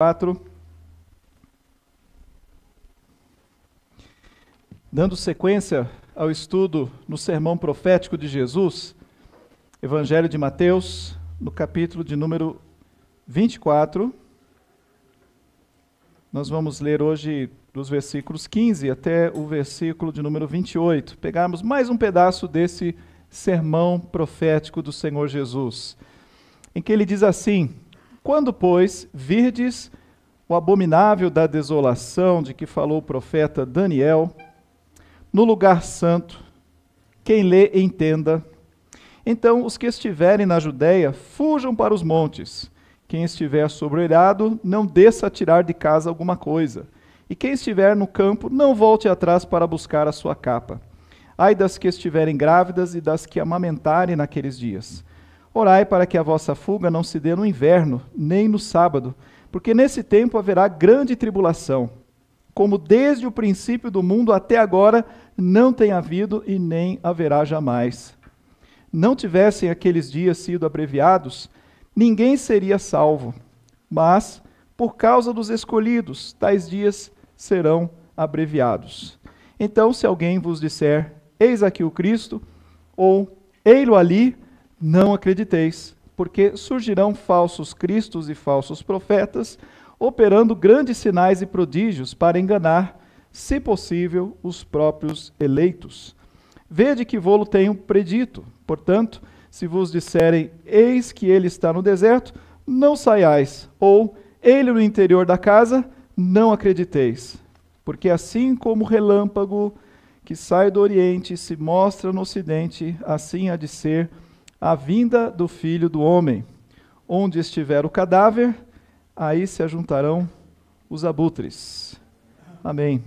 4. Dando sequência ao estudo no sermão profético de Jesus, Evangelho de Mateus, no capítulo de número 24. Nós vamos ler hoje dos versículos 15 até o versículo de número 28. Pegarmos mais um pedaço desse sermão profético do Senhor Jesus, em que ele diz assim: quando, pois, virdes o abominável da desolação de que falou o profeta Daniel, no lugar santo, quem lê entenda. Então os que estiverem na Judéia fujam para os montes. Quem estiver sobre o eirado, não desça a tirar de casa alguma coisa. E quem estiver no campo, não volte atrás para buscar a sua capa. Ai das que estiverem grávidas e das que amamentarem naqueles dias. Orai para que a vossa fuga não se dê no inverno, nem no sábado, porque nesse tempo haverá grande tribulação, como desde o princípio do mundo até agora não tem havido e nem haverá jamais. Não tivessem aqueles dias sido abreviados, ninguém seria salvo, mas, por causa dos escolhidos, tais dias serão abreviados. Então, se alguém vos disser, eis aqui o Cristo, ou ei-lo ali, não acrediteis, porque surgirão falsos cristos e falsos profetas, operando grandes sinais e prodígios para enganar, se possível, os próprios eleitos. Vede que vô-lo tenho predito. Portanto, se vos disserem, eis que ele está no deserto, não saiais, ou ele no interior da casa, não acrediteis. Porque assim como o relâmpago que sai do oriente e se mostra no ocidente, assim há de ser a vinda do Filho do Homem. Onde estiver o cadáver, aí se ajuntarão os abutres. Amém.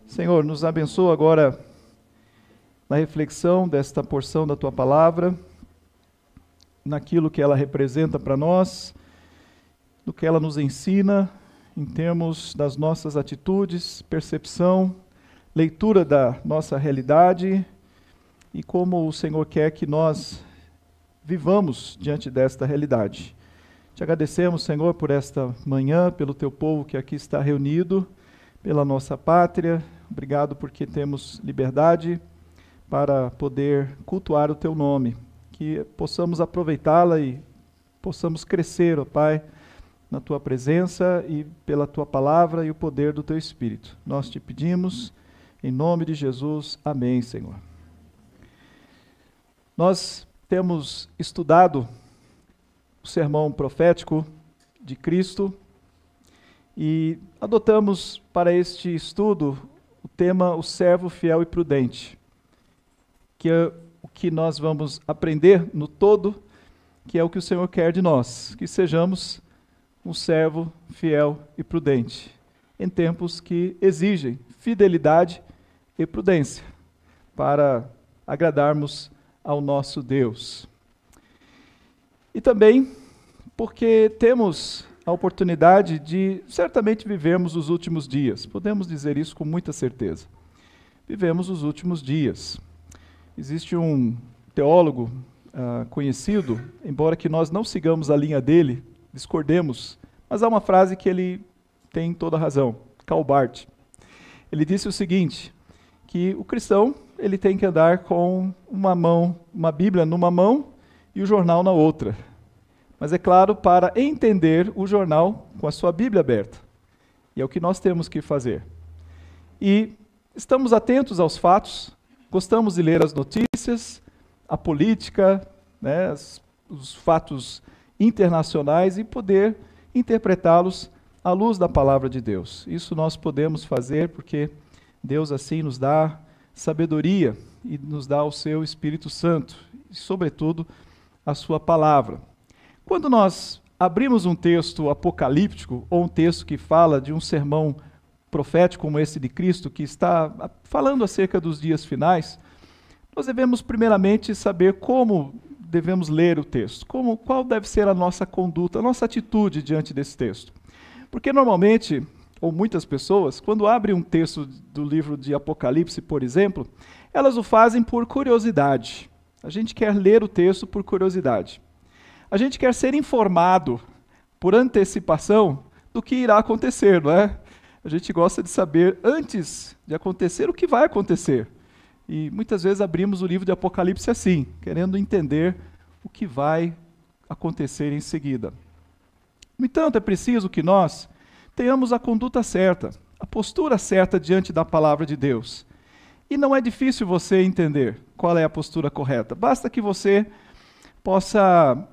Senhor, nos abençoa agora na reflexão desta porção da Tua Palavra, naquilo que ela representa para nós, do que ela nos ensina em termos das nossas atitudes, percepção, leitura da nossa realidade e como o Senhor quer que nós vivamos diante desta realidade. Te agradecemos, Senhor, por esta manhã, pelo Teu povo que aqui está reunido, pela nossa pátria. Obrigado porque temos liberdade para poder cultuar o Teu nome. Que possamos aproveitá-la e possamos crescer, ó Pai, na Tua presença e pela Tua palavra e o poder do Teu Espírito. Nós te pedimos, em nome de Jesus. Amém, Senhor. Nós temos estudado o sermão profético de Cristo e adotamos para este estudo o tema o servo fiel e prudente, que é o que nós vamos aprender no todo, que é o que o Senhor quer de nós, que sejamos um servo fiel e prudente, em tempos que exigem fidelidade e prudência, para agradarmos ao nosso Deus. E também porque temos a oportunidade de certamente vivermos os últimos dias. Podemos dizer isso com muita certeza. Vivemos os últimos dias. Existe um teólogo conhecido, embora que nós não sigamos a linha dele, discordemos, mas há uma frase que ele tem toda a razão, Karl Barth. Ele disse o seguinte, que o cristão ele tem que andar com uma Bíblia numa mão e o jornal na outra. Mas é claro, para entender o jornal com a sua Bíblia aberta. E é o que nós temos que fazer. E estamos atentos aos fatos, gostamos de ler as notícias, a política, né, os fatos internacionais e poder interpretá-los à luz da palavra de Deus. Isso nós podemos fazer porque Deus assim nos dá sabedoria e nos dá o seu Espírito Santo e, sobretudo, a sua palavra. Quando nós abrimos um texto apocalíptico ou um texto que fala de um sermão profético como esse de Cristo, que está falando acerca dos dias finais, nós devemos primeiramente saber como devemos ler o texto, qual deve ser a nossa conduta, a nossa atitude diante desse texto. Porque normalmente, ou muitas pessoas, quando abrem um texto do livro de Apocalipse, por exemplo, elas o fazem por curiosidade. A gente quer ler o texto por curiosidade. A gente quer ser informado por antecipação do que irá acontecer, não é? A gente gosta de saber, antes de acontecer, o que vai acontecer. E muitas vezes abrimos o livro de Apocalipse assim, querendo entender o que vai acontecer em seguida. No entanto, é preciso que nós tenhamos a conduta certa, a postura certa diante da palavra de Deus. E não é difícil você entender qual é a postura correta. Basta que você possa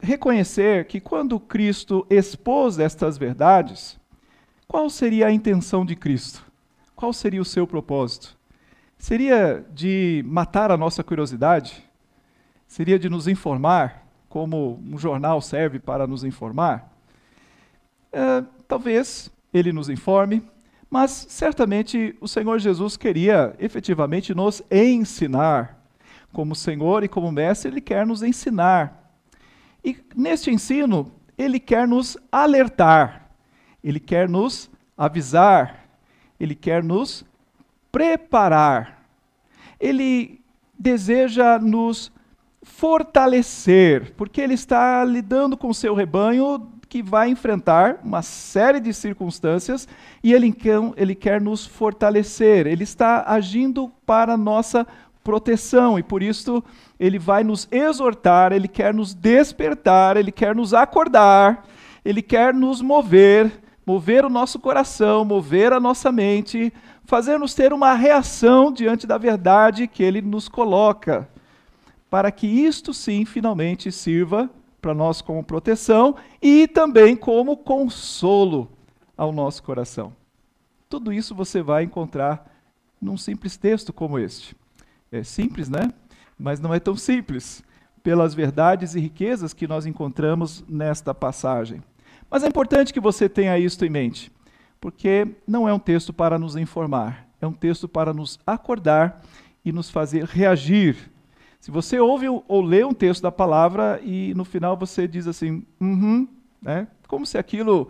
reconhecer que quando Cristo expôs estas verdades, qual seria a intenção de Cristo? Qual seria o seu propósito? Seria de matar a nossa curiosidade? Seria de nos informar, como um jornal serve para nos informar? Talvez ele nos informe, mas certamente o Senhor Jesus queria efetivamente nos ensinar. Como Senhor e como Mestre, Ele quer nos ensinar. E neste ensino, Ele quer nos alertar, Ele quer nos avisar, Ele quer nos preparar. Ele deseja nos fortalecer, porque Ele está lidando com o seu rebanho que vai enfrentar uma série de circunstâncias e Ele quer nos fortalecer. Ele está agindo para a nossa proteção e por isso Ele vai nos exortar, Ele quer nos despertar, Ele quer nos acordar, Ele quer nos mover o nosso coração, mover a nossa mente, fazer-nos ter uma reação diante da verdade que Ele nos coloca, para que isto sim finalmente sirva para nós como proteção e também como consolo ao nosso coração. Tudo isso você vai encontrar num simples texto como este. É simples, né? Mas não é tão simples, pelas verdades e riquezas que nós encontramos nesta passagem. Mas é importante que você tenha isto em mente, porque não é um texto para nos informar, é um texto para nos acordar e nos fazer reagir. Se você ouve ou lê um texto da palavra e no final você diz assim, né? Como se aquilo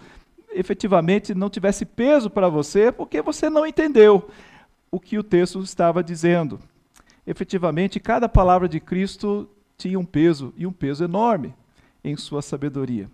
efetivamente não tivesse peso para você, porque você não entendeu o que o texto estava dizendo. Efetivamente, cada palavra de Cristo tinha um peso, e um peso enorme em sua sabedoria.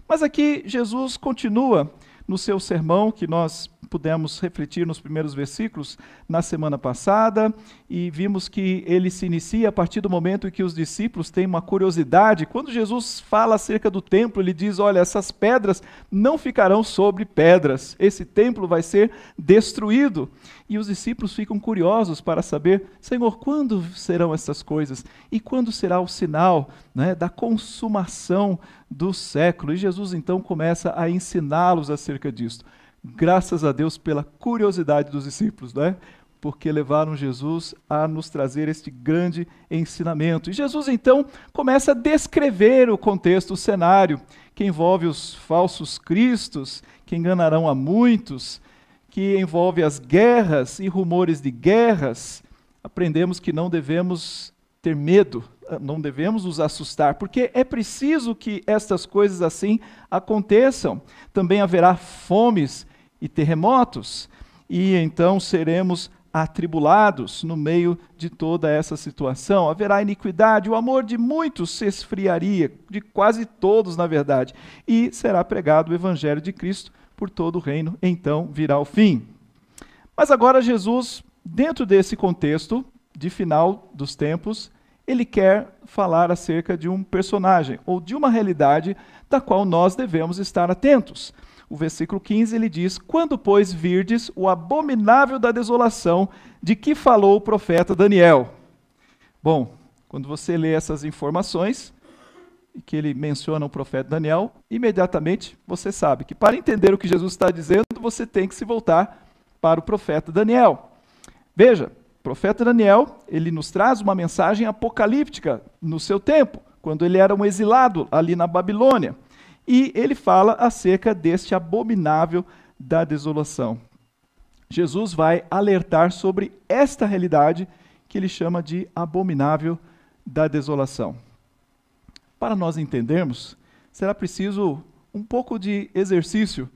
Mas aqui Jesus continua no seu sermão, que nós pudemos refletir nos primeiros versículos na semana passada, e vimos que ele se inicia a partir do momento em que os discípulos têm uma curiosidade. Quando Jesus fala acerca do templo, ele diz, olha, essas pedras não ficarão sobre pedras, esse templo vai ser destruído. E os discípulos ficam curiosos para saber, Senhor, quando serão essas coisas? E quando será o sinal, né, da consumação do século? E Jesus então começa a ensiná-los acerca disso. Graças a Deus pela curiosidade dos discípulos, né? Porque levaram Jesus a nos trazer este grande ensinamento. E Jesus então começa a descrever o contexto, o cenário, que envolve os falsos cristos, que enganarão a muitos, que envolve as guerras e rumores de guerras. Aprendemos que não devemos ter medo, não devemos nos assustar, porque é preciso que estas coisas assim aconteçam. Também haverá fomes e terremotos, e então seremos atribulados no meio de toda essa situação. Haverá iniquidade, o amor de muitos se esfriaria, de quase todos, na verdade, e será pregado o evangelho de Cristo por todo o reino, então virá o fim. Mas agora Jesus, dentro desse contexto de final dos tempos, ele quer falar acerca de um personagem, ou de uma realidade da qual nós devemos estar atentos. O versículo 15, ele diz, quando, pois, virdes o abominável da desolação de que falou o profeta Daniel. Bom, quando você lê essas informações, que ele menciona o profeta Daniel, imediatamente você sabe que para entender o que Jesus está dizendo, você tem que se voltar para o profeta Daniel. Veja, o profeta Daniel, ele nos traz uma mensagem apocalíptica no seu tempo, quando ele era um exilado ali na Babilônia. E ele fala acerca deste abominável da desolação. Jesus vai alertar sobre esta realidade que ele chama de abominável da desolação. Para nós entendermos, será preciso um pouco de exercício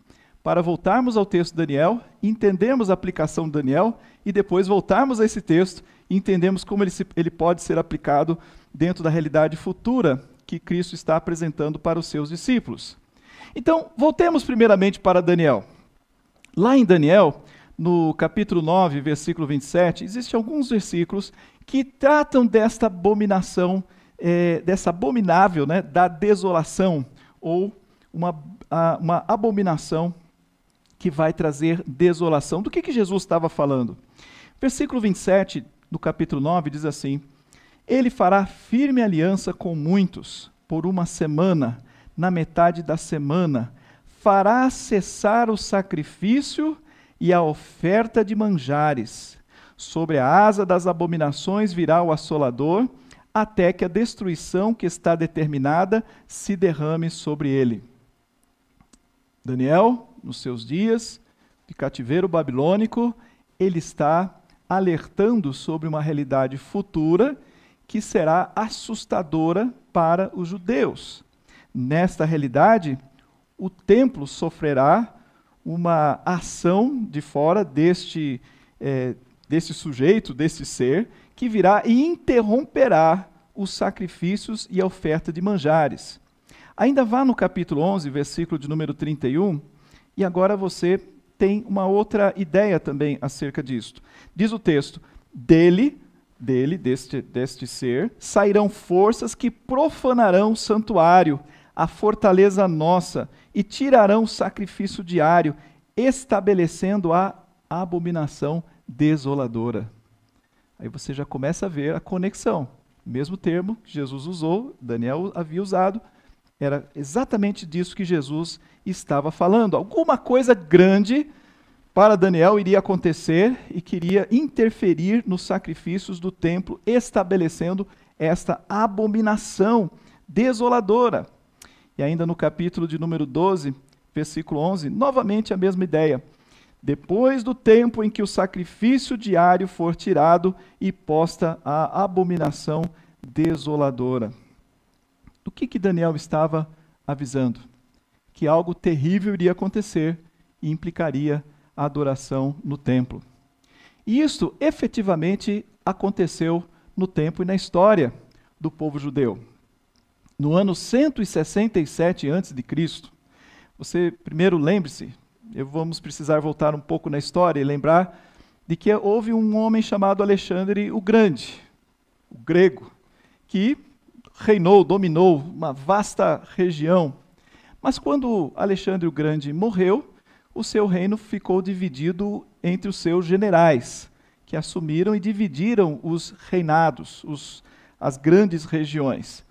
para voltarmos ao texto de Daniel, entendermos a aplicação de Daniel e depois voltarmos a esse texto e entendermos como ele pode ser aplicado dentro da realidade futura que Cristo está apresentando para os seus discípulos. Então, voltemos primeiramente para Daniel. Lá em Daniel, no capítulo 9, versículo 27, existem alguns versículos que tratam desta abominação, dessa abominável, né, da desolação, ou uma abominação que vai trazer desolação. Do que Jesus estava falando? Versículo 27 do capítulo 9 diz assim: Ele fará firme aliança com muitos por uma semana, na metade da semana, fará cessar o sacrifício e a oferta de manjares. Sobre a asa das abominações virá o assolador, até que a destruição que está determinada se derrame sobre ele. Daniel, nos seus dias de cativeiro babilônico, ele está alertando sobre uma realidade futura que será assustadora para os judeus. Nesta realidade, o templo sofrerá uma ação de fora deste sujeito, desse ser, que virá e interromperá os sacrifícios e a oferta de manjares. Ainda vá no capítulo 11, versículo de número 31, e agora você tem uma outra ideia também acerca disto. Diz o texto: deste ser, sairão forças que profanarão o santuário, a fortaleza nossa, e tirarão o sacrifício diário, estabelecendo a abominação desoladora. Aí você já começa a ver a conexão. O mesmo termo que Jesus usou, Daniel havia usado, era exatamente disso que Jesus estava falando. Alguma coisa grande para Daniel iria acontecer e queria interferir nos sacrifícios do templo, estabelecendo esta abominação desoladora. E ainda no capítulo de número 12, versículo 11, novamente a mesma ideia. Depois do tempo em que o sacrifício diário for tirado e posta a abominação desoladora. Do que Daniel estava avisando? Que algo terrível iria acontecer e implicaria a adoração no templo. E isso efetivamente aconteceu no tempo e na história do povo judeu. No ano 167 a.C., você primeiro lembre-se, vamos precisar voltar um pouco na história e lembrar de que houve um homem chamado Alexandre o Grande, o grego, que reinou, dominou uma vasta região. Mas quando Alexandre o Grande morreu, o seu reino ficou dividido entre os seus generais, que assumiram e dividiram os reinados, as grandes regiões.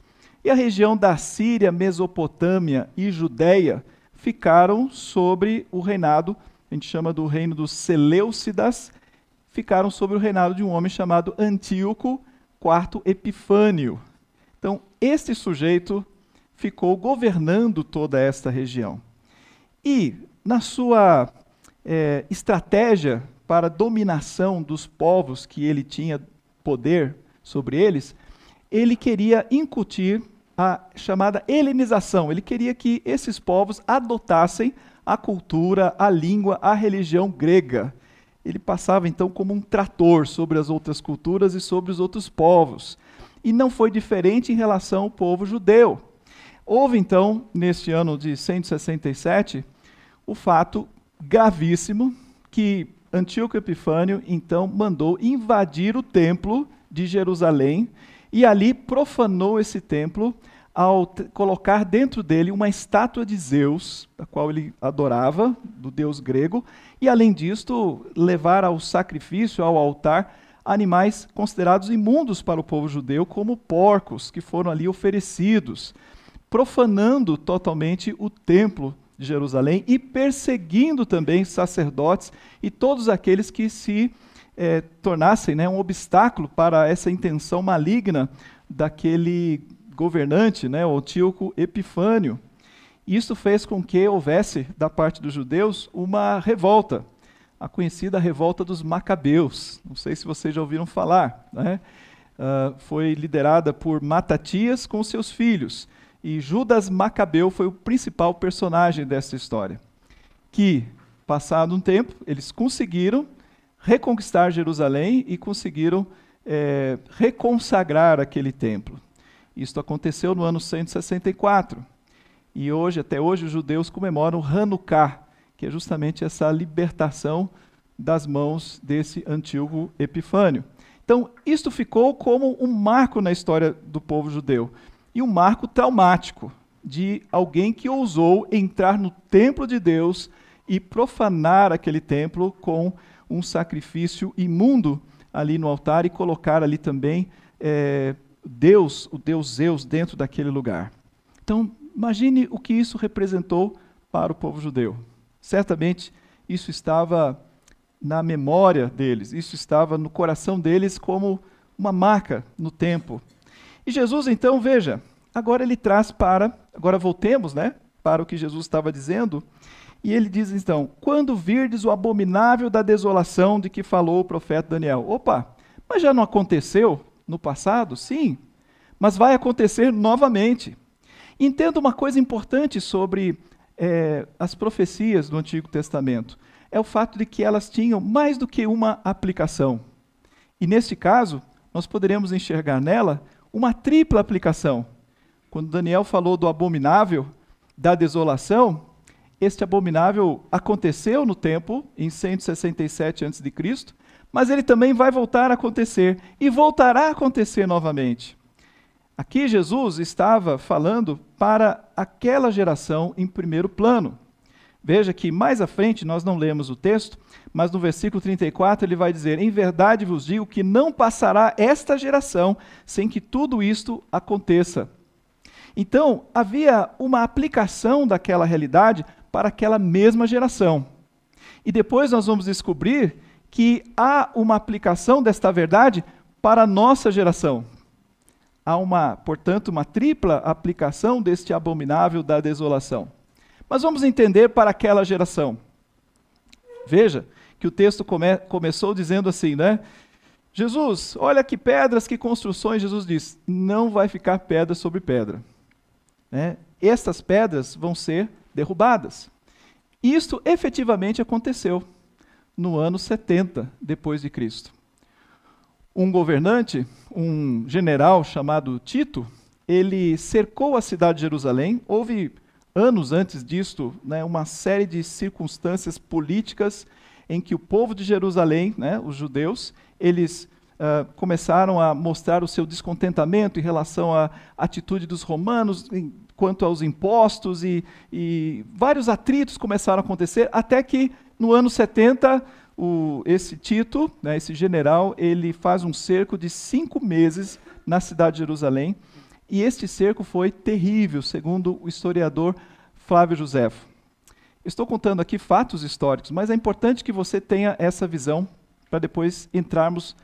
E a região da Síria, Mesopotâmia e Judéia ficaram sobre o reinado, a gente chama do reino dos Seleucidas, ficaram sobre o reinado de um homem chamado Antíoco IV Epifânio. Então, este sujeito ficou governando toda esta região. E, na sua estratégia para a dominação dos povos que ele tinha poder sobre eles, ele queria incutir a chamada helenização. Ele queria que esses povos adotassem a cultura, a língua, a religião grega. Ele passava então como um trator sobre as outras culturas e sobre os outros povos. E não foi diferente em relação ao povo judeu. Houve então, neste ano de 167, o fato gravíssimo que Antíoco Epifânio então mandou invadir o templo de Jerusalém e ali profanou esse templo ao colocar dentro dele uma estátua de Zeus, a qual ele adorava, do deus grego, e além disto levar ao sacrifício, ao altar, animais considerados imundos para o povo judeu, como porcos, que foram ali oferecidos, profanando totalmente o templo de Jerusalém e perseguindo também sacerdotes e todos aqueles que se tornassem um obstáculo para essa intenção maligna daquele governante, o Antíoco Epifânio. Isso fez com que houvesse, da parte dos judeus, uma revolta, a conhecida revolta dos Macabeus. Não sei se vocês já ouviram falar. Foi liderada por Matatias com seus filhos. E Judas Macabeu foi o principal personagem dessa história. Que, passado um tempo, eles conseguiram reconquistar Jerusalém e conseguiram reconsagrar aquele templo. Isto aconteceu no ano 164. E hoje, até hoje, os judeus comemoram Hanukkah, que é justamente essa libertação das mãos desse Antíoco Epifânio. Então, isto ficou como um marco na história do povo judeu, e um marco traumático de alguém que ousou entrar no templo de Deus e profanar aquele templo com um sacrifício imundo ali no altar e colocar ali também o Deus Zeus dentro daquele lugar. Então, imagine o que isso representou para o povo judeu. Certamente, isso estava na memória deles, isso estava no coração deles como uma marca no tempo. E Jesus, então, veja, agora ele traz agora voltemos, para o que Jesus estava dizendo, e ele diz então, quando virdes o abominável da desolação de que falou o profeta Daniel. Opa, mas já não aconteceu no passado? Sim, mas vai acontecer novamente. Entenda uma coisa importante sobre as profecias do Antigo Testamento. É o fato de que elas tinham mais do que uma aplicação. E neste caso, nós poderemos enxergar nela uma tripla aplicação. Quando Daniel falou do abominável da desolação, este abominável aconteceu no templo, em 167 a.C., mas ele também vai voltar a acontecer, e voltará a acontecer novamente. Aqui Jesus estava falando para aquela geração em primeiro plano. Veja que mais à frente, nós não lemos o texto, mas no versículo 34 ele vai dizer, em verdade vos digo que não passará esta geração sem que tudo isto aconteça. Então, havia uma aplicação daquela realidade para aquela mesma geração. E depois nós vamos descobrir que há uma aplicação desta verdade para a nossa geração. Há, portanto, uma tripla aplicação deste abominável da desolação. Mas vamos entender para aquela geração. Veja que o texto começou dizendo assim, Jesus, olha que pedras, que construções. Jesus diz, não vai ficar pedra sobre pedra. Estas pedras vão ser derrubadas. Isto efetivamente aconteceu no ano 70 depois de Cristo. Um governante, um general chamado Tito, ele cercou a cidade de Jerusalém. Houve anos antes disto, uma série de circunstâncias políticas em que o povo de Jerusalém, os judeus, eles começaram a mostrar o seu descontentamento em relação à atitude dos romanos, quanto aos impostos, e vários atritos começaram a acontecer, até que no ano 70, esse Tito, esse general, ele faz um cerco de 5 meses na cidade de Jerusalém, e este cerco foi terrível, segundo o historiador Flávio Joséfo. Estou contando aqui fatos históricos, mas é importante que você tenha essa visão para depois entrarmos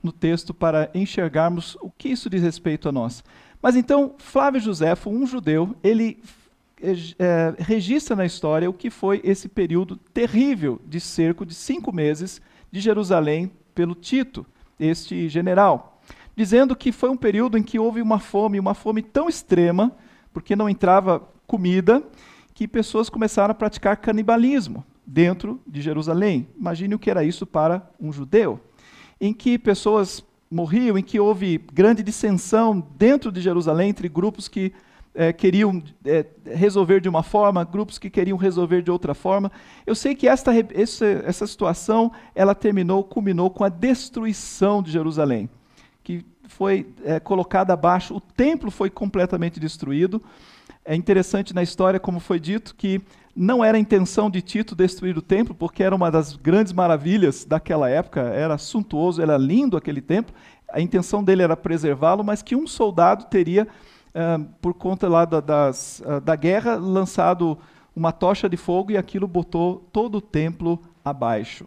no texto para enxergarmos o que isso diz respeito a nós. Mas então, Flávio Joséfo, um judeu, ele registra na história o que foi esse período terrível de cerco de 5 meses de Jerusalém pelo Tito, este general, dizendo que foi um período em que houve uma fome tão extrema, porque não entrava comida, que pessoas começaram a praticar canibalismo dentro de Jerusalém. Imagine o que era isso para um judeu, em que pessoas morriam, em que houve grande dissensão dentro de Jerusalém entre grupos que queriam resolver de uma forma, grupos que queriam resolver de outra forma. Eu sei que essa situação ela culminou com a destruição de Jerusalém, que foi colocada abaixo, o templo foi completamente destruído. É interessante na história, como foi dito, que não era a intenção de Tito destruir o templo, porque era uma das grandes maravilhas daquela época, era suntuoso, era lindo aquele templo, a intenção dele era preservá-lo, mas que um soldado teria, por conta lá da guerra, lançado uma tocha de fogo e aquilo botou todo o templo abaixo.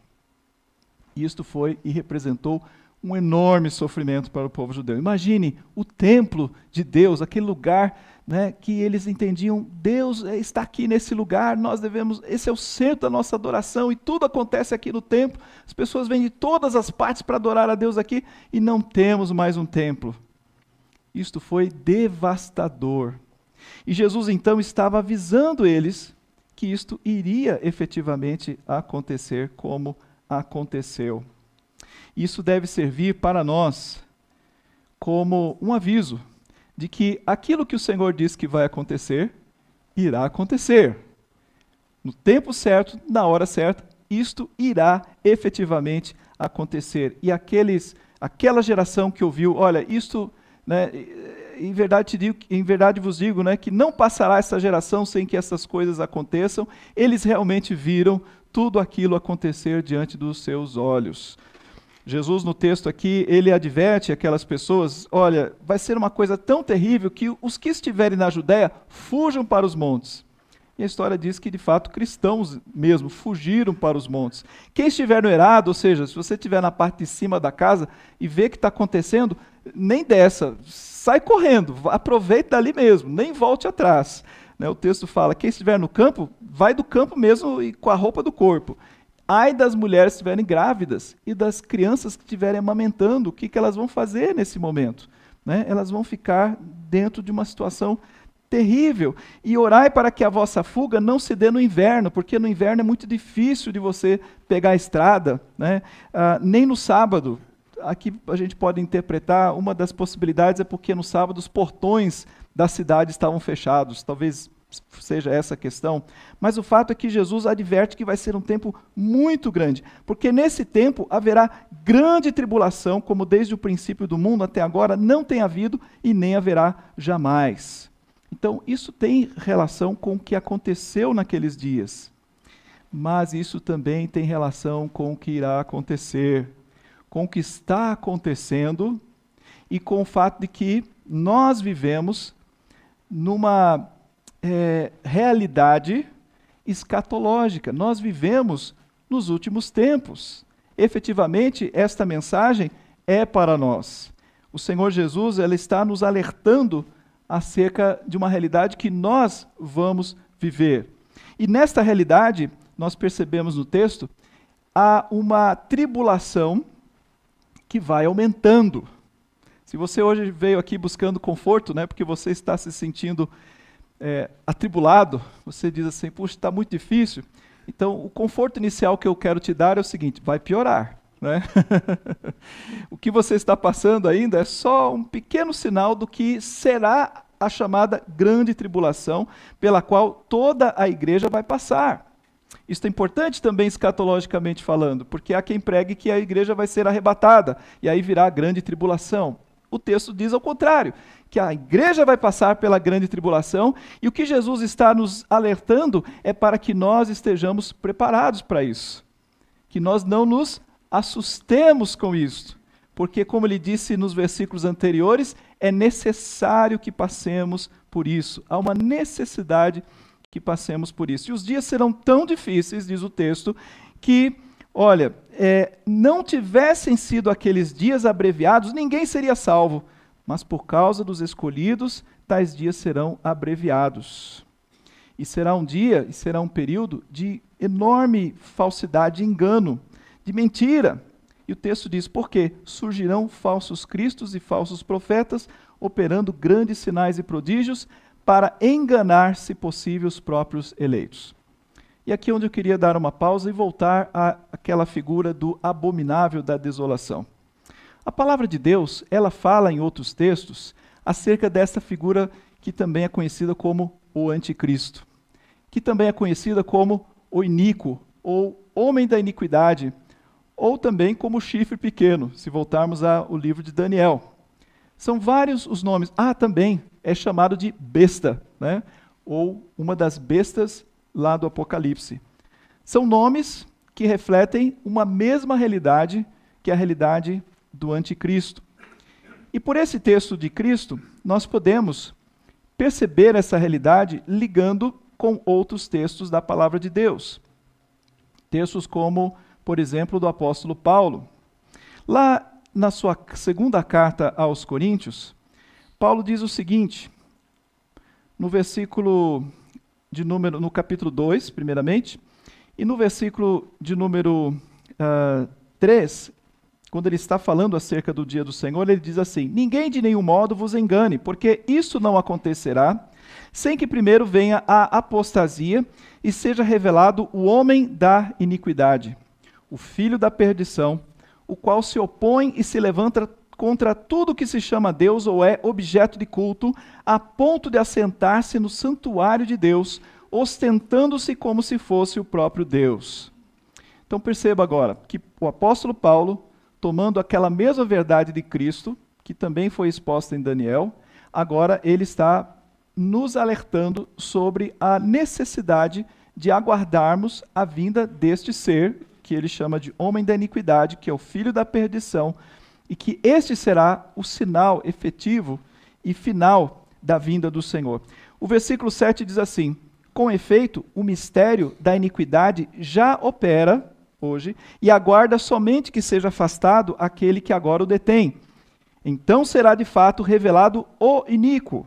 Isto foi e representou um enorme sofrimento para o povo judeu. Imagine o templo de Deus, aquele lugar que eles entendiam, Deus está aqui nesse lugar, nós devemos, esse é o centro da nossa adoração, e tudo acontece aqui no templo, as pessoas vêm de todas as partes para adorar a Deus aqui, e não temos mais um templo. Isto foi devastador. E Jesus então estava avisando eles que isto iria efetivamente acontecer como aconteceu. Isso deve servir para nós como um aviso de que aquilo que o Senhor diz que vai acontecer, irá acontecer. No tempo certo, na hora certa, isto irá efetivamente acontecer. E aquela geração que ouviu, olha, isto, né, em verdade vos digo, né, que não passará essa geração sem que essas coisas aconteçam, eles realmente viram tudo aquilo acontecer diante dos seus olhos. Jesus, no texto aqui, ele adverte aquelas pessoas, olha, vai ser uma coisa tão terrível que os que estiverem na Judéia fujam para os montes. E a história diz que, de fato, cristãos mesmo fugiram para os montes. Quem estiver no eirado, ou seja, se você estiver na parte de cima da casa e vê que está acontecendo, nem desça, sai correndo, aproveita dali mesmo, nem volte atrás. O texto fala, quem estiver no campo, vai do campo mesmo e com a roupa do corpo. Ai das mulheres que estiverem grávidas e das crianças que estiverem amamentando, o que elas vão fazer nesse momento? Elas vão ficar dentro de uma situação terrível. E orai para que a vossa fuga não se dê no inverno, porque no inverno é muito difícil de você pegar a estrada, nem no sábado. Aqui a gente pode interpretar, uma das possibilidades é porque no sábado os portões da cidade estavam fechados, talvez seja essa a questão, mas o fato é que Jesus adverte que vai ser um tempo muito grande, porque nesse tempo haverá grande tribulação, como desde o princípio do mundo até agora não tem havido e nem haverá jamais. Então isso tem relação com o que aconteceu naqueles dias, mas isso também tem relação com o que irá acontecer, com o que está acontecendo e com o fato de que nós vivemos numa realidade escatológica. Nós vivemos nos últimos tempos. Efetivamente, esta mensagem é para nós. O Senhor Jesus, ele está nos alertando acerca de uma realidade que nós vamos viver. E nesta realidade, nós percebemos no texto, há uma tribulação que vai aumentando. Se você hoje veio aqui buscando conforto, porque você está se sentindo atribulado, você diz assim, puxa, está muito difícil. Então, o conforto inicial que eu quero te dar é o seguinte, vai piorar. O que você está passando ainda é só um pequeno sinal do que será a chamada grande tribulação, pela qual toda a igreja vai passar. Isso é importante também escatologicamente falando, porque há quem pregue que a igreja vai ser arrebatada, e aí virá a grande tribulação. O texto diz ao contrário, que a igreja vai passar pela grande tribulação, e o que Jesus está nos alertando é para que nós estejamos preparados para isso. Que nós não nos assustemos com isso, porque como ele disse nos versículos anteriores, é necessário que passemos por isso. Há uma necessidade que passemos por isso. E os dias serão tão difíceis, diz o texto, que, olha, não tivessem sido aqueles dias abreviados, ninguém seria salvo. Mas por causa dos escolhidos, tais dias serão abreviados. E será um dia, e será um período de enorme falsidade, engano, de mentira. E o texto diz, porque surgirão falsos cristos e falsos profetas, operando grandes sinais e prodígios, para enganar, se possível, os próprios eleitos. E aqui é onde eu queria dar uma pausa e voltar àquela figura do abominável da desolação. A palavra de Deus, ela fala em outros textos acerca dessa figura que também é conhecida como o anticristo, que também é conhecida como o iníquo, ou homem da iniquidade, ou também como chifre pequeno, se voltarmos ao livro de Daniel. São vários os nomes. Também é chamado de besta, ou uma das bestas lá do Apocalipse. São nomes que refletem uma mesma realidade, que é a realidade do anticristo. E por esse texto de Cristo, nós podemos perceber essa realidade ligando com outros textos da palavra de Deus. Textos como, por exemplo, do apóstolo Paulo. Lá na sua segunda carta aos Coríntios, Paulo diz o seguinte, no versículo no capítulo 2, primeiramente, e no versículo de número 3, quando ele está falando acerca do dia do Senhor, ele diz assim, ninguém de nenhum modo vos engane, porque isso não acontecerá, sem que primeiro venha a apostasia e seja revelado o homem da iniquidade, o filho da perdição, o qual se opõe e se levanta contra tudo que se chama Deus ou é objeto de culto, a ponto de assentar-se no santuário de Deus, ostentando-se como se fosse o próprio Deus. Então perceba agora que o apóstolo Paulo, tomando aquela mesma verdade de Cristo, que também foi exposta em Daniel, agora ele está nos alertando sobre a necessidade de aguardarmos a vinda deste ser, que ele chama de homem da iniquidade, que é o filho da perdição, e que este será o sinal efetivo e final da vinda do Senhor. O versículo 7 diz assim: com efeito, o mistério da iniquidade já opera hoje, e aguarda somente que seja afastado aquele que agora o detém. Então será de fato revelado o iníquo,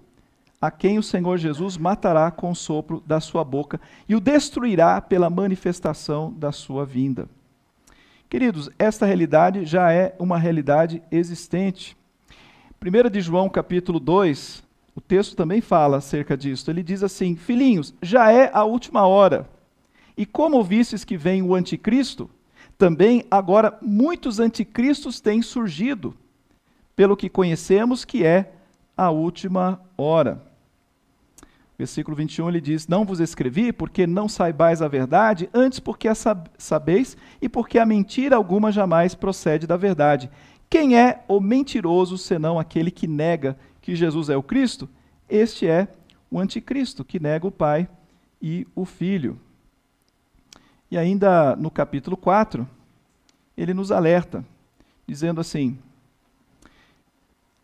a quem o Senhor Jesus matará com o sopro da sua boca e o destruirá pela manifestação da sua vinda. Queridos, esta realidade já é uma realidade existente. 1 de João capítulo 2, o texto também fala acerca disso. Ele diz assim: filhinhos, já é a última hora. E como ouvistes que vem o anticristo, também agora muitos anticristos têm surgido, pelo que conhecemos que é a última hora. Versículo 21, ele diz: não vos escrevi porque não saibais a verdade, antes porque a sabeis e porque a mentira alguma jamais procede da verdade. Quem é o mentiroso, senão aquele que nega que Jesus é o Cristo? Este é o anticristo, que nega o Pai e o Filho. E ainda no capítulo 4, ele nos alerta, dizendo assim: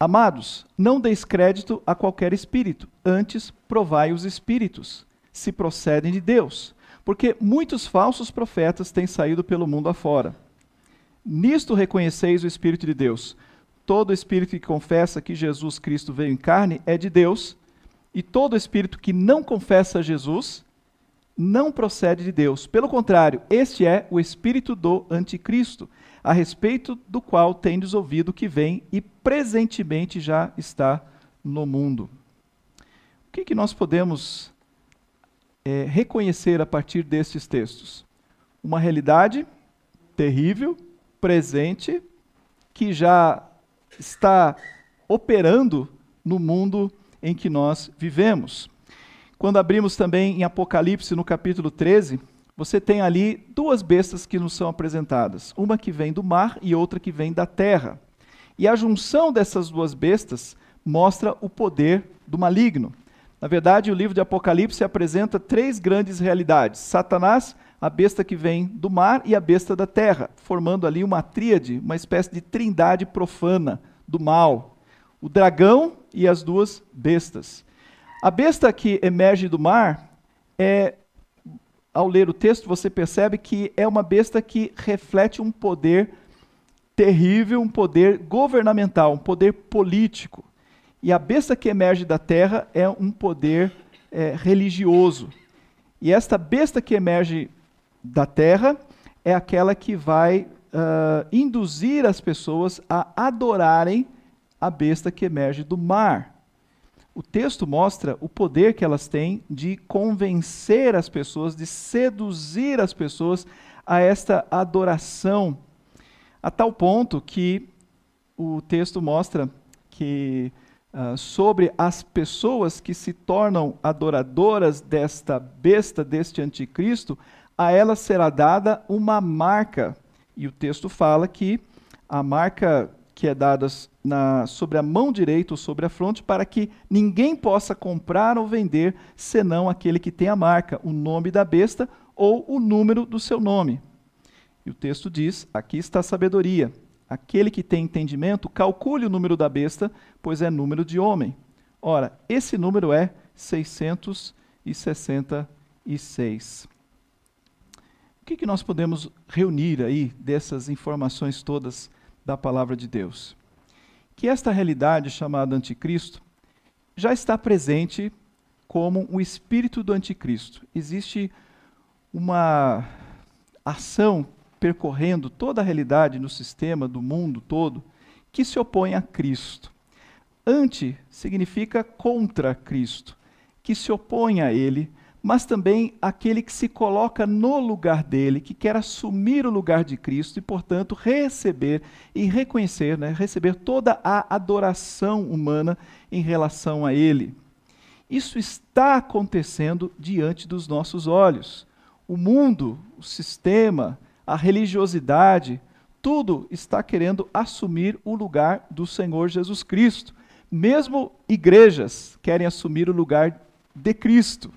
amados, não deis crédito a qualquer espírito, antes provai os espíritos, se procedem de Deus, porque muitos falsos profetas têm saído pelo mundo afora. Nisto reconheceis o Espírito de Deus. Todo espírito que confessa que Jesus Cristo veio em carne é de Deus, e todo espírito que não confessa Jesus não procede de Deus. Pelo contrário, este é o espírito do anticristo, a respeito do qual tendes ouvido que vem e presentemente já está no mundo. O que nós podemos reconhecer a partir destes textos? Uma realidade terrível, presente, que já está operando no mundo em que nós vivemos. Quando abrimos também em Apocalipse, no capítulo 13, você tem ali duas bestas que nos são apresentadas. Uma que vem do mar e outra que vem da terra. E a junção dessas duas bestas mostra o poder do maligno. Na verdade, o livro de Apocalipse apresenta três grandes realidades: Satanás, a besta que vem do mar e a besta da terra, formando ali uma tríade, uma espécie de trindade profana do mal. O dragão e as duas bestas. A besta que emerge do mar ao ler o texto, você percebe que é uma besta que reflete um poder terrível, um poder governamental, um poder político. E a besta que emerge da terra é um poder religioso. E esta besta que emerge da terra é aquela que vai induzir as pessoas a adorarem a besta que emerge do mar. O texto mostra o poder que elas têm de convencer as pessoas, de seduzir as pessoas a esta adoração, a tal ponto que o texto mostra que sobre as pessoas que se tornam adoradoras desta besta, deste anticristo, a elas será dada uma marca. E o texto fala que a marca que é dada sobre a mão direita ou sobre a fronte, para que ninguém possa comprar ou vender, senão aquele que tem a marca, o nome da besta ou o número do seu nome. E o texto diz: aqui está a sabedoria. Aquele que tem entendimento, calcule o número da besta, pois é número de homem. Ora, esse número é 666. O que nós podemos reunir aí dessas informações todas da palavra de Deus? Que esta realidade chamada anticristo já está presente como o espírito do anticristo. Existe uma ação percorrendo toda a realidade no sistema do mundo todo que se opõe a Cristo. Anti significa contra Cristo, que se opõe a ele, mas também aquele que se coloca no lugar dele, que quer assumir o lugar de Cristo e, portanto, receber e reconhecer, receber toda a adoração humana em relação a ele. Isso está acontecendo diante dos nossos olhos. O mundo, o sistema, a religiosidade, tudo está querendo assumir o lugar do Senhor Jesus Cristo. Mesmo igrejas querem assumir o lugar de Cristo.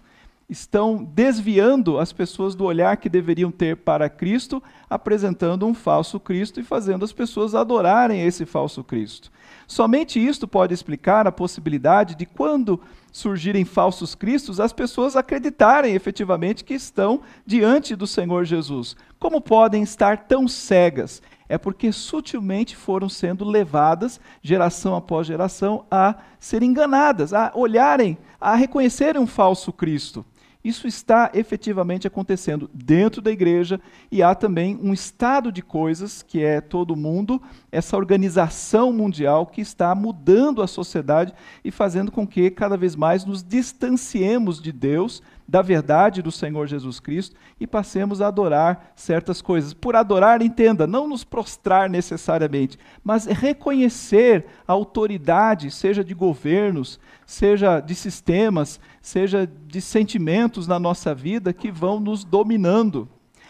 Estão desviando as pessoas do olhar que deveriam ter para Cristo, apresentando um falso Cristo e fazendo as pessoas adorarem esse falso Cristo. Somente isto pode explicar a possibilidade de, quando surgirem falsos cristos, as pessoas acreditarem efetivamente que estão diante do Senhor Jesus. Como podem estar tão cegas? É porque sutilmente foram sendo levadas, geração após geração, a serem enganadas, a olharem, a reconhecerem um falso Cristo. Isso está efetivamente acontecendo dentro da igreja, e há também um estado de coisas, que é todo mundo, essa organização mundial que está mudando a sociedade e fazendo com que cada vez mais nos distanciemos de Deus, da verdade do Senhor Jesus Cristo, e passemos a adorar certas coisas. Por adorar, entenda, não nos prostrar necessariamente, mas reconhecer a autoridade, seja de governos, seja de sistemas, seja de sentimentos na nossa vida que vão nos dominando,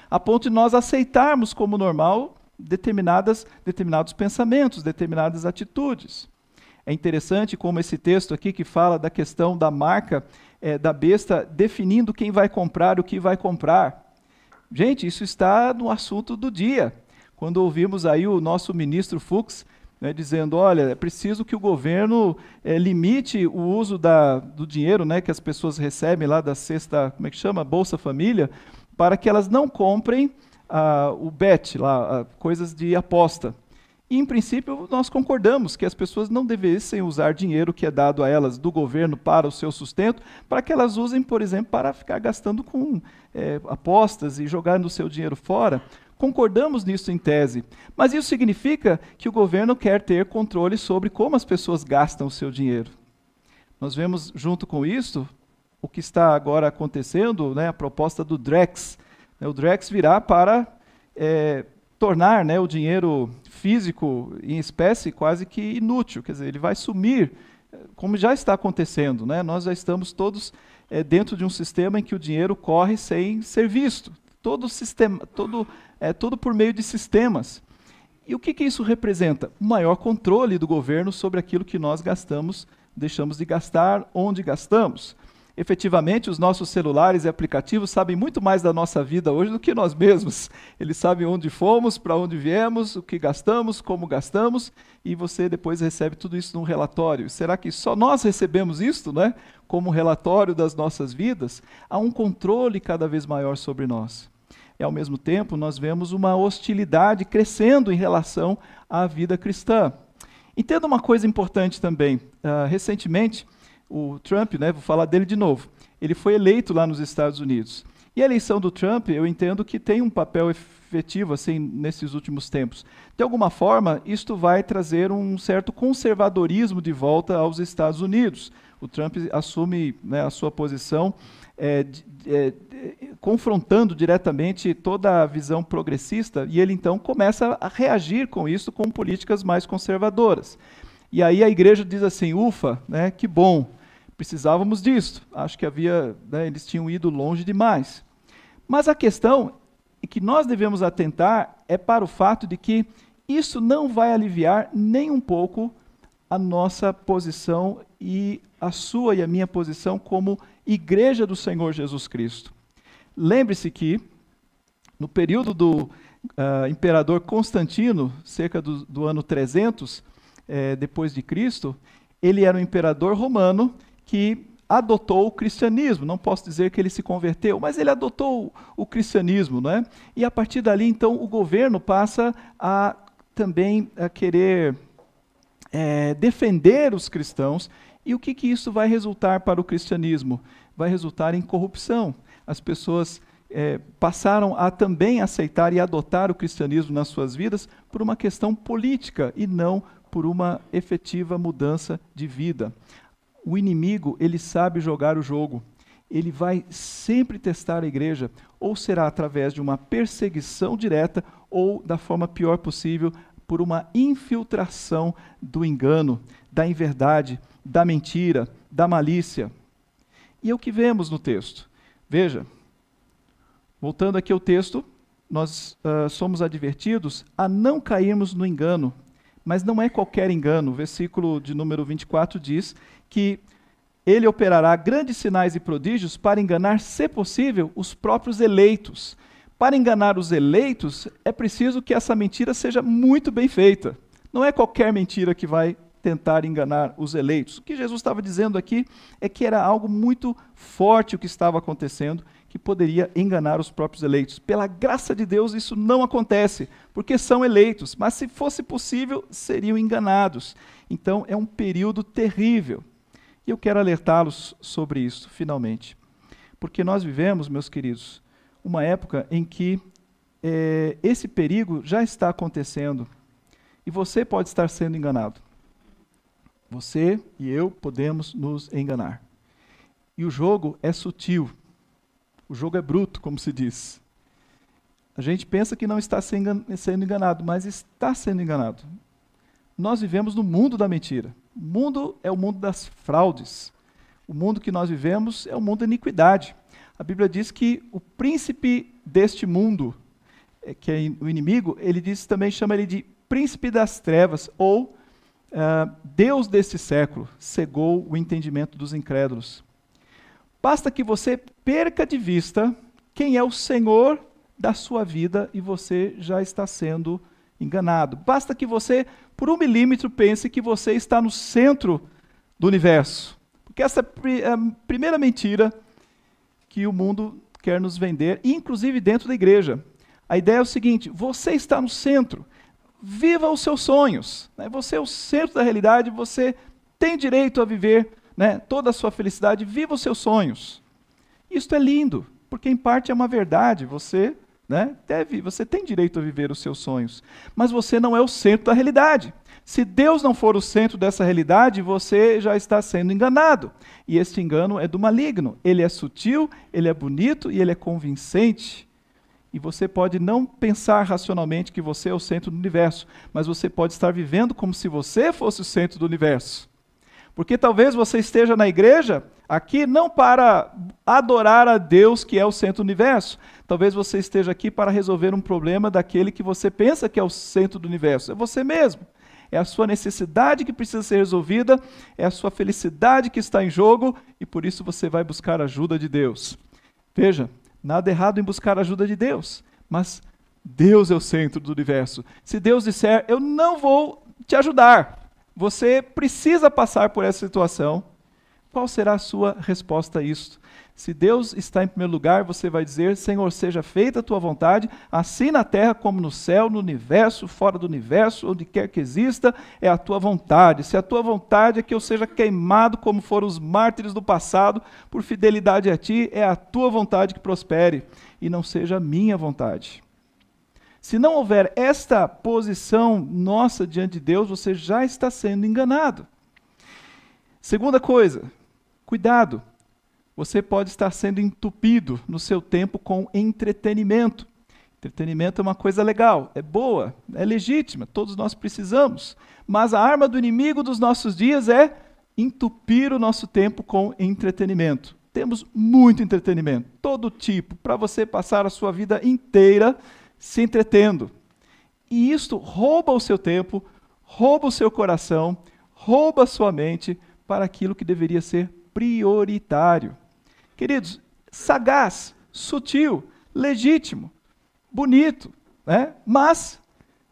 a ponto de nós aceitarmos como normal determinados pensamentos, determinadas atitudes. É interessante como esse texto aqui, que fala da questão da marca da besta, definindo quem vai comprar, o que vai comprar. Gente, isso está no assunto do dia. Quando ouvimos aí o nosso ministro Fux, dizendo, olha, é preciso que o governo limite o uso do dinheiro, que as pessoas recebem lá da sexta, como é que chama? Bolsa Família, para que elas não comprem o bet, coisas de aposta. E, em princípio, nós concordamos que as pessoas não devessem usar dinheiro que é dado a elas do governo para o seu sustento, para que elas usem, por exemplo, para ficar gastando com apostas e jogando o seu dinheiro fora. Concordamos nisso em tese, mas isso significa que o governo quer ter controle sobre como as pessoas gastam o seu dinheiro. Nós vemos, junto com isso, o que está agora acontecendo, a proposta do Drex. O Drex virá para tornar o dinheiro físico em espécie quase que inútil, quer dizer, ele vai sumir, como já está acontecendo. Nós já estamos todos dentro de um sistema em que o dinheiro corre sem ser visto, tudo por meio de sistemas. E o que isso representa? O maior controle do governo sobre aquilo que nós gastamos, deixamos de gastar, onde gastamos. Efetivamente, os nossos celulares e aplicativos sabem muito mais da nossa vida hoje do que nós mesmos. Eles sabem onde fomos, para onde viemos, o que gastamos, como gastamos, e você depois recebe tudo isso num relatório. Será que só nós recebemos isto, como relatório das nossas vidas? Há um controle cada vez maior sobre nós. E, ao mesmo tempo, nós vemos uma hostilidade crescendo em relação à vida cristã. Entenda uma coisa importante também. Recentemente, o Trump, vou falar dele de novo, ele foi eleito lá nos Estados Unidos. E a eleição do Trump, eu entendo que tem um papel efetivo assim, nesses últimos tempos. De alguma forma, isto vai trazer um certo conservadorismo de volta aos Estados Unidos. O Trump assume a sua posição confrontando diretamente toda a visão progressista, e ele então começa a reagir com isso com políticas mais conservadoras. E aí a igreja diz assim, ufa, que bom, precisávamos disso. Acho que eles tinham ido longe demais. Mas a questão é que nós devemos atentar para o fato de que isso não vai aliviar nem um pouco a nossa posição e a sua e a minha posição como igreja do Senhor Jesus Cristo. Lembre-se que no período do imperador Constantino, cerca do ano 300, depois de Cristo, ele era um imperador romano que adotou o cristianismo. Não posso dizer que ele se converteu, mas ele adotou o cristianismo, E a partir dali, então, o governo passa a também querer defender os cristãos. E o que isso vai resultar para o cristianismo? Vai resultar em corrupção. As pessoas passaram a também aceitar e adotar o cristianismo nas suas vidas por uma questão política e não por uma efetiva mudança de vida. O inimigo, ele sabe jogar o jogo. ele vai sempre testar a igreja, ou será através de uma perseguição direta, ou da forma pior possível, por uma infiltração do engano, da inverdade, da mentira, da malícia. E é o que vemos no texto. Veja, voltando aqui ao texto, nós somos advertidos a não cairmos no engano, mas não é qualquer engano. O versículo de número 24 diz que ele operará grandes sinais e prodígios para enganar, se possível, os próprios eleitos. Para enganar os eleitos, é preciso que essa mentira seja muito bem feita. Não é qualquer mentira que vai tentar enganar os eleitos. O que Jesus estava dizendo aqui é que era algo muito forte o que estava acontecendo, que poderia enganar os próprios eleitos. Pela graça de Deus, isso não acontece, porque são eleitos, mas se fosse possível, seriam enganados. Então, é um período terrível. E eu quero alertá-los sobre isso, finalmente. Porque nós vivemos, meus queridos, uma época em que esse perigo já está acontecendo. E você pode estar sendo enganado. Você e eu podemos nos enganar. E o jogo é sutil. O jogo é bruto, como se diz. A gente pensa que não está sendo enganado, mas está sendo enganado. Nós vivemos no mundo da mentira. O mundo é o mundo das fraudes. O mundo que nós vivemos é o mundo da iniquidade. A Bíblia diz que o príncipe deste mundo, que é o inimigo, ele diz, também chama ele de príncipe das trevas, ou Deus deste século, cegou o entendimento dos incrédulos. Basta que você perca de vista quem é o Senhor da sua vida e você já está sendo enganado. Basta que você, por 1 milímetro, pense que você está no centro do universo. Porque essa é a primeira mentira que o mundo quer nos vender, inclusive dentro da igreja. A ideia é o seguinte: você está no centro, viva os seus sonhos. Você é o centro da realidade, você tem direito a viver toda a sua felicidade, viva os seus sonhos. Isto é lindo, porque em parte é uma verdade, você tem direito a viver os seus sonhos, mas você não é o centro da realidade. Se Deus não for o centro dessa realidade, você já está sendo enganado. E este engano é do maligno. Ele é sutil, ele é bonito e ele é convincente. E você pode não pensar racionalmente que você é o centro do universo, mas você pode estar vivendo como se você fosse o centro do universo. Porque talvez você esteja na igreja aqui não para adorar a Deus, que é o centro do universo. Talvez você esteja aqui para resolver um problema daquele que você pensa que é o centro do universo. É você mesmo. É a sua necessidade que precisa ser resolvida, é a sua felicidade que está em jogo, e por isso você vai buscar a ajuda de Deus. Veja, nada errado em buscar a ajuda de Deus, mas Deus é o centro do universo. Se Deus disser, eu não vou te ajudar, você precisa passar por essa situação, qual será a sua resposta a isso? Se Deus está em primeiro lugar, você vai dizer, Senhor, seja feita a tua vontade, assim na terra como no céu, no universo, fora do universo, onde quer que exista, é a tua vontade. Se a tua vontade é que eu seja queimado como foram os mártires do passado, por fidelidade a ti, é a tua vontade que prospere, e não seja a minha vontade. Se não houver esta posição nossa diante de Deus, você já está sendo enganado. Segunda coisa, cuidado. Você pode estar sendo entupido no seu tempo com entretenimento. Entretenimento é uma coisa legal, é boa, é legítima, todos nós precisamos. Mas a arma do inimigo dos nossos dias é entupir o nosso tempo com entretenimento. Temos muito entretenimento, todo tipo, para você passar a sua vida inteira se entretendo. E isto rouba o seu tempo, rouba o seu coração, rouba a sua mente para aquilo que deveria ser prioritário. Queridos, sagaz, sutil, legítimo, bonito, mas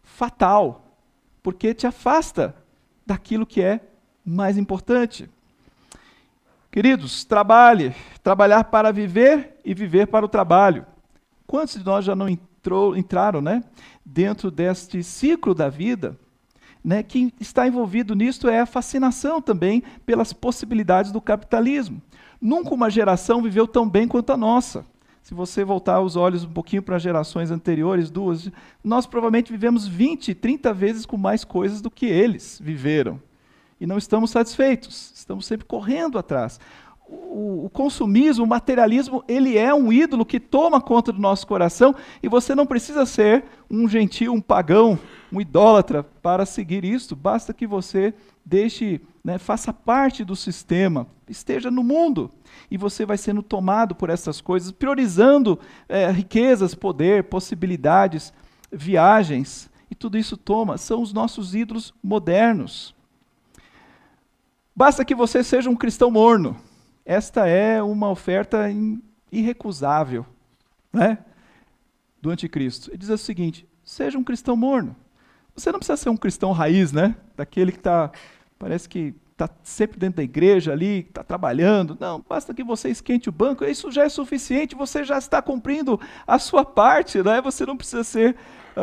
fatal, porque te afasta daquilo que é mais importante. Queridos, trabalhar para viver e viver para o trabalho. Quantos de nós já não entraram dentro deste ciclo da vida? Que está envolvido nisto é a fascinação também pelas possibilidades do capitalismo. Nunca uma geração viveu tão bem quanto a nossa. Se você voltar os olhos um pouquinho para as gerações anteriores, nós provavelmente vivemos 20, 30 vezes com mais coisas do que eles viveram. E não estamos satisfeitos, estamos sempre correndo atrás. o consumismo, o materialismo, ele é um ídolo que toma conta do nosso coração e você não precisa ser um gentio, um pagão, um idólatra para seguir isto. Basta que você deixe, faça parte do sistema, esteja no mundo e você vai sendo tomado por essas coisas, priorizando riquezas, poder, possibilidades, viagens, e tudo isso são os nossos ídolos modernos. Basta que você seja um cristão morno. Esta é uma oferta irrecusável, do anticristo. Ele diz o seguinte: seja um cristão morno. Você não precisa ser um cristão raiz, daquele que parece que está sempre dentro da igreja ali, está trabalhando. Não, basta que você esquente o banco, isso já é suficiente, você já está cumprindo a sua parte, Você não precisa ser,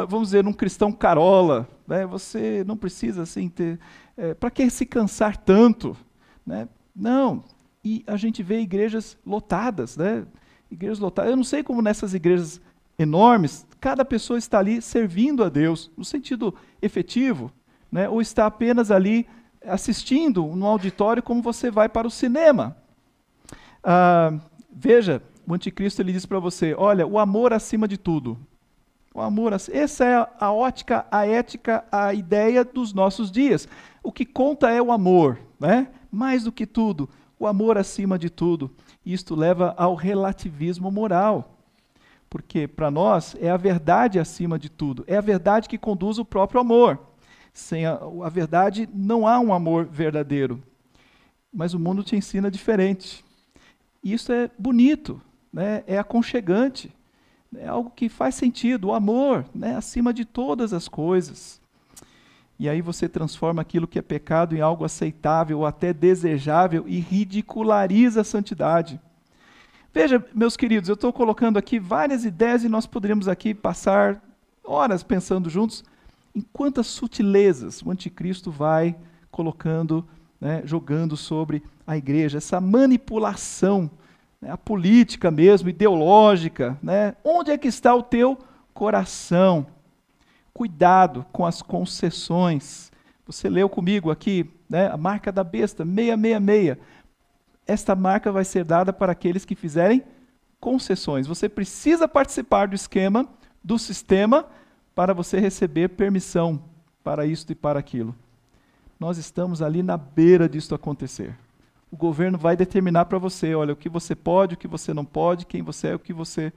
vamos dizer, um cristão carola, Você não precisa, assim, ter... para que se cansar tanto, Não. E a gente vê igrejas lotadas, Igrejas lotadas. Eu não sei como nessas igrejas enormes, cada pessoa está ali servindo a Deus, no sentido efetivo, ou está apenas ali assistindo no auditório como você vai para o cinema. Veja, o anticristo ele diz para você, olha, o amor acima de tudo. O amor, essa é a ótica, a ética, a ideia dos nossos dias. O que conta é o amor, mais do que tudo, o amor acima de tudo. Isto leva ao relativismo moral, porque para nós é a verdade acima de tudo, é a verdade que conduz o próprio amor. Sem a verdade não há um amor verdadeiro, mas o mundo te ensina diferente. E isso é bonito, é aconchegante, é algo que faz sentido, o amor, acima de todas as coisas. E aí você transforma aquilo que é pecado em algo aceitável ou até desejável e ridiculariza a santidade. Veja, meus queridos, eu estou colocando aqui várias ideias e nós poderíamos aqui passar horas pensando juntos em quantas sutilezas o anticristo vai colocando, jogando sobre a igreja, essa manipulação, a política mesmo, ideológica. Onde é que está o teu coração? Cuidado com as concessões. Você leu comigo aqui, a marca da besta, 666. Esta marca vai ser dada para aqueles que fizerem concessões. Você precisa participar do esquema, do sistema, para você receber permissão para isto e para aquilo. Nós estamos ali na beira disso acontecer. O governo vai determinar para você, olha, o que você pode, o que você não pode, quem você é, o que você,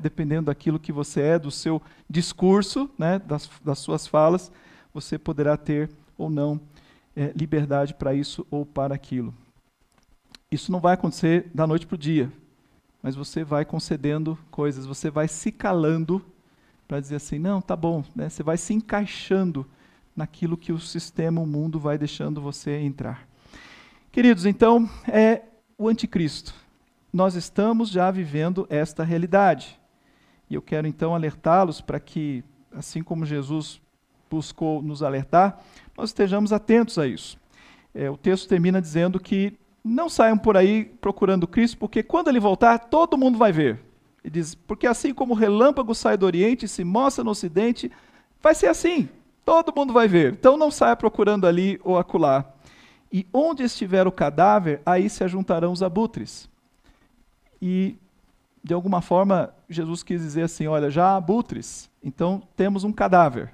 dependendo daquilo que você é, do seu discurso, das suas falas, você poderá ter ou não liberdade para isso ou para aquilo. Isso não vai acontecer da noite para o dia, mas você vai concedendo coisas, você vai se calando para dizer assim, não, tá bom, você vai se encaixando naquilo que o sistema, o mundo vai deixando você entrar. Queridos, então, é o anticristo. Nós estamos já vivendo esta realidade. E eu quero então alertá-los para que, assim como Jesus buscou nos alertar, nós estejamos atentos a isso. O texto termina dizendo que não saiam por aí procurando Cristo, porque quando ele voltar, todo mundo vai ver. Ele diz, porque assim como o relâmpago sai do Oriente e se mostra no Ocidente, vai ser assim, todo mundo vai ver. Então não saia procurando ali ou acolá. E onde estiver o cadáver, aí se ajuntarão os abutres. E, de alguma forma, Jesus quis dizer assim, olha, já há abutres, então temos um cadáver.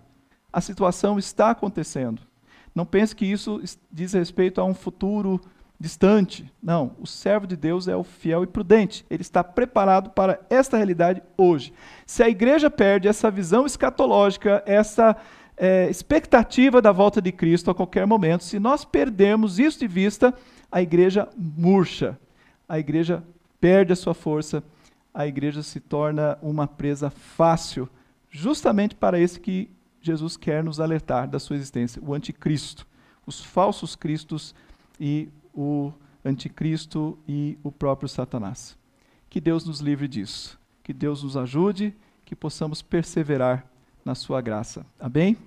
A situação está acontecendo. Não pense que isso diz respeito a um futuro distante. Não, o servo de Deus é o fiel e prudente. Ele está preparado para esta realidade hoje. Se a igreja perde essa visão escatológica, essa expectativa da volta de Cristo a qualquer momento, se nós perdermos isso de vista, a igreja murcha, a igreja perde a sua força, a igreja se torna uma presa fácil, justamente para esse que Jesus quer nos alertar da sua existência, o anticristo, os falsos cristos e o anticristo e o próprio Satanás. Que Deus nos livre disso, que Deus nos ajude, que possamos perseverar na sua graça. Amém?